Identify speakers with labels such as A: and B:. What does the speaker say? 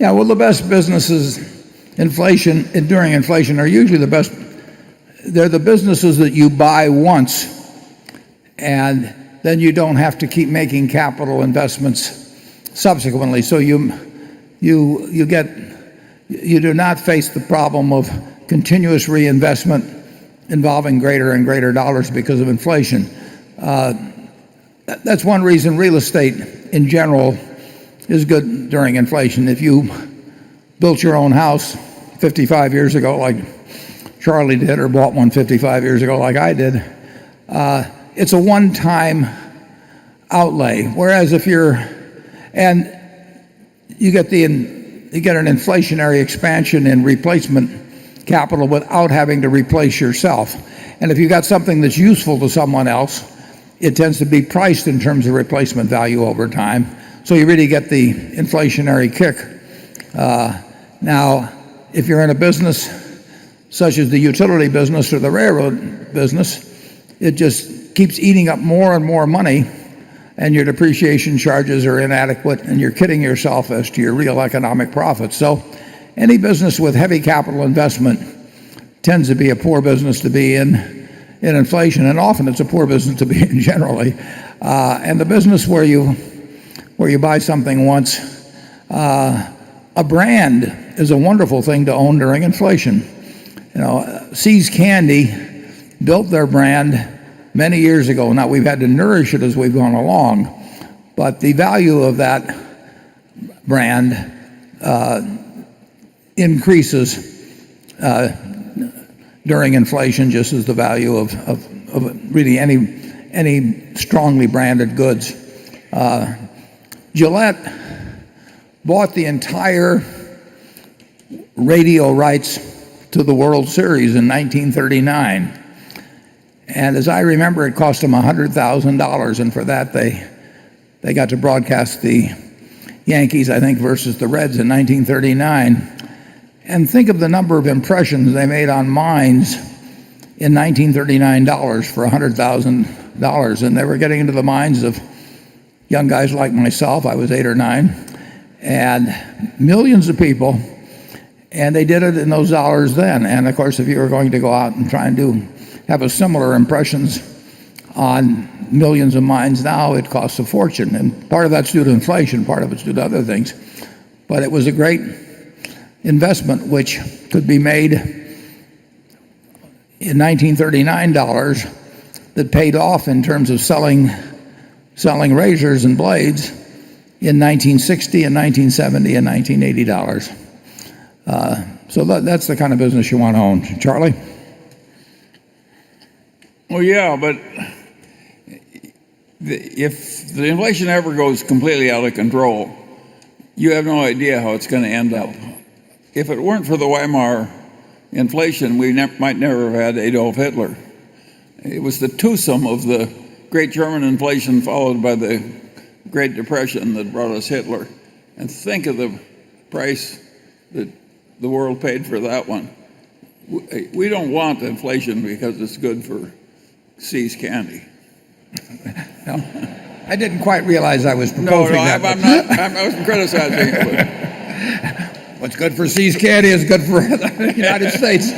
A: Yeah, well, the best businesses during inflation are usually the best. They're the businesses that you buy once, and then you don't have to keep making capital investments subsequently. So you do not face the problem of continuous reinvestment involving greater and greater dollars because of inflation. That's one reason real estate in general is good during inflation. If you built your own house 55 years ago like Charlie did, or bought one 55 years ago like I did, it's a one-time outlay. Whereas if you get an inflationary expansion in replacement capital without having to replace yourself. And if you got something that's useful to someone else, it tends to be priced in terms of replacement value over time. So you really get the inflationary kick. Now, if you're in a business such as the utility business or the railroad business, it just keeps eating up more and more money, and your depreciation charges are inadequate, and you're kidding yourself as to your real economic profits. So any business with heavy capital investment tends to be a poor business to be in inflation, and often it's a poor business to be in generally. And the business where you buy something once, a brand is a wonderful thing to own during inflation. See's Candy built their brand many years ago. Now we've had to nourish it as we've gone along, but the value of that brand increases during inflation, just as the value of really any strongly branded goods. Gillette bought the entire radio rights to the World Series in 1939. And as I remember, it cost them $100,000, and for that they got to broadcast the Yankees, I think, versus the Reds in 1939. And think of the number of impressions they made on minds in 1939 for $100,000, and they were getting into the minds of young guys like myself. I was 8 or 9, and millions of people, and they did it in those dollars then. And of course, if you were going to go out and try and have a similar impressions on millions of minds now, it costs a fortune, and part of that's due to inflation, part of it's due to other things. But it was a great investment which could be made in 1939 that paid off in terms of selling razors and blades in 1960 and 1970 and 1980 so that's the kind of business you want to own. Charlie?
B: Well, yeah, but if the inflation ever goes completely out of control, you have no idea how it's going to end up. If it weren't for the Weimar inflation, we might never have had Adolf Hitler. It was the twosome of the great German inflation followed by the Great Depression that brought us Hitler. And think of the price that the world paid for that one. We don't want inflation because it's good for See's Candy.
A: No, I didn't quite realize I was proposing that.
B: I wasn't criticizing it.
A: What's good for See's Candy is good for the United States.